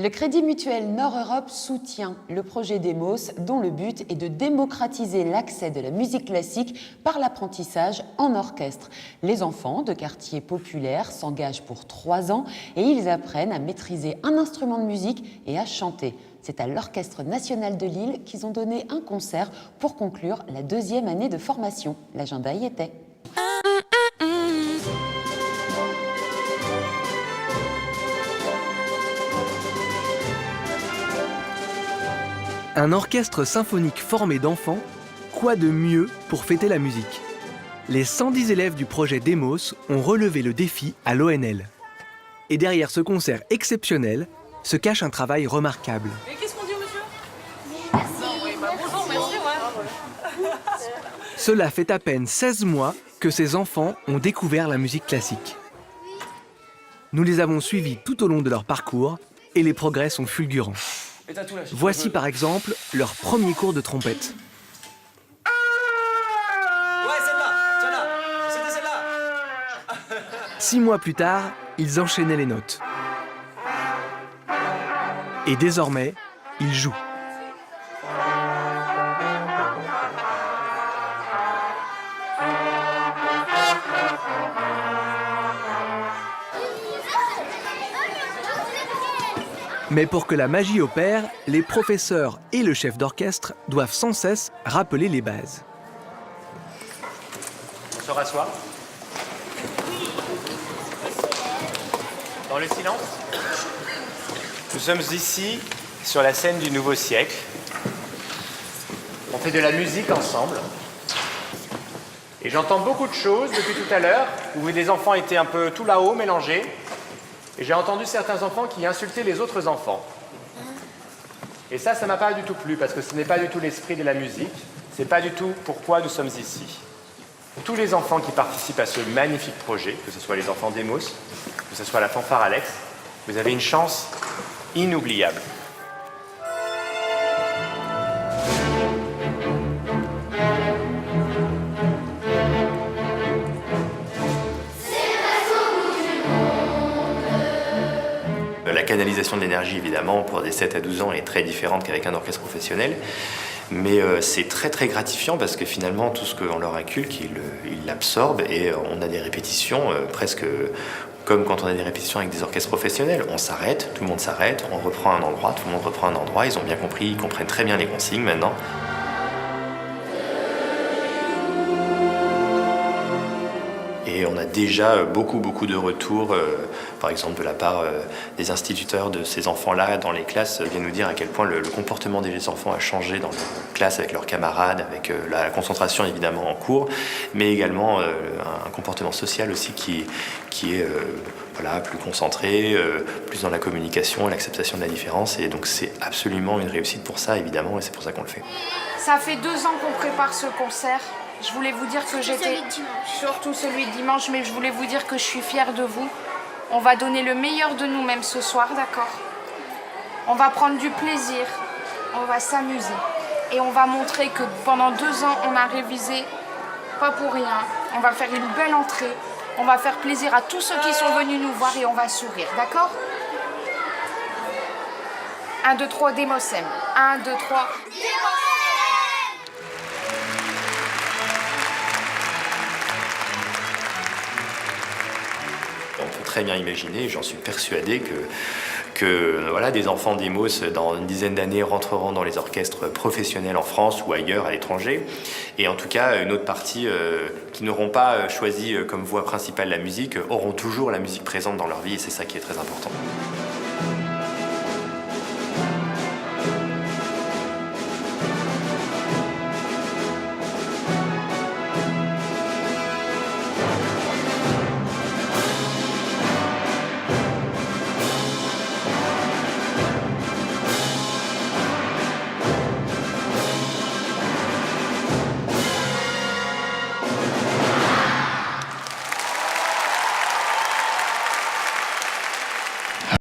Le Crédit Mutuel Nord-Europe soutient le projet Demos, dont le but est de démocratiser l'accès de la musique classique par l'apprentissage en orchestre. Les enfants de quartiers populaires s'engagent pour 3 ans et ils apprennent à maîtriser un instrument de musique et à chanter. C'est à l'Orchestre national de Lille qu'ils ont donné un concert pour conclure la 2e année de formation. L'agenda y était. Un orchestre symphonique formé d'enfants, quoi de mieux pour fêter la musique? Les 110 élèves du projet Demos ont relevé le défi à l'ONL. Et derrière ce concert exceptionnel se cache un travail remarquable. Et qu'est-ce qu'on dit au monsieur? Bonjour, merci, ouais. Cela fait à peine 16 mois que ces enfants ont découvert la musique classique. Nous les avons suivis tout au long de leur parcours et les progrès sont fulgurants. Voici par exemple leur premier cours de trompette. Ouais, celle-là, c'était celle-là. 6 mois plus tard, ils enchaînaient les notes. Et désormais, ils jouent. Mais pour que la magie opère, les professeurs et le chef d'orchestre doivent sans cesse rappeler les bases. On se rassoit. Dans le silence. Nous sommes ici, sur la scène du nouveau siècle. On fait de la musique ensemble. Et j'entends beaucoup de choses depuis tout à l'heure, où les enfants étaient un peu tout là-haut, mélangés. Et j'ai entendu certains enfants qui insultaient les autres enfants. Et ça m'a pas du tout plu, parce que ce n'est pas du tout l'esprit de la musique. C'est pas du tout pourquoi nous sommes ici. Tous les enfants qui participent à ce magnifique projet, que ce soit les enfants Demos, que ce soit la fanfare Alex, vous avez une chance inoubliable. La canalisation de l'énergie, évidemment, pour des 7 à 12 ans est très différente qu'avec un orchestre professionnel. Mais c'est très très gratifiant parce que finalement, tout ce qu'on leur inculque, ils l'absorbent et on a des répétitions presque comme quand on a des répétitions avec des orchestres professionnels. On s'arrête, tout le monde s'arrête, on reprend un endroit, tout le monde reprend un endroit. Ils ont bien compris, ils comprennent très bien les consignes maintenant. Et on a déjà beaucoup de retours, par exemple de la part des instituteurs de ces enfants-là dans les classes, viennent nous dire à quel point le comportement des enfants a changé dans les classes avec leurs camarades, avec la concentration évidemment en cours, mais également un comportement social aussi qui est voilà, plus concentré, plus dans la communication et l'acceptation de la différence. Et donc c'est absolument une réussite pour ça évidemment, et c'est pour ça qu'on le fait. Ça fait 2 ans qu'on prépare ce concert. Je voulais vous dire que j'étais... Surtout celui de dimanche, mais je voulais vous dire que je suis fière de vous. On va donner le meilleur de nous-mêmes ce soir, d'accord? On va prendre du plaisir, on va s'amuser. Et on va montrer que pendant 2 ans, on a révisé pas pour rien. On va faire une belle entrée. On va faire plaisir à tous ceux qui sont venus nous voir et on va sourire, d'accord? 1, 2, 3, Demosem. 1, 2, 3, On peut très bien imaginer, j'en suis persuadé, que voilà, des enfants Demos dans une dizaine d'années rentreront dans les orchestres professionnels en France ou ailleurs à l'étranger. Et en tout cas, une autre partie qui n'auront pas choisi comme voie principale la musique, auront toujours la musique présente dans leur vie et c'est ça qui est très important.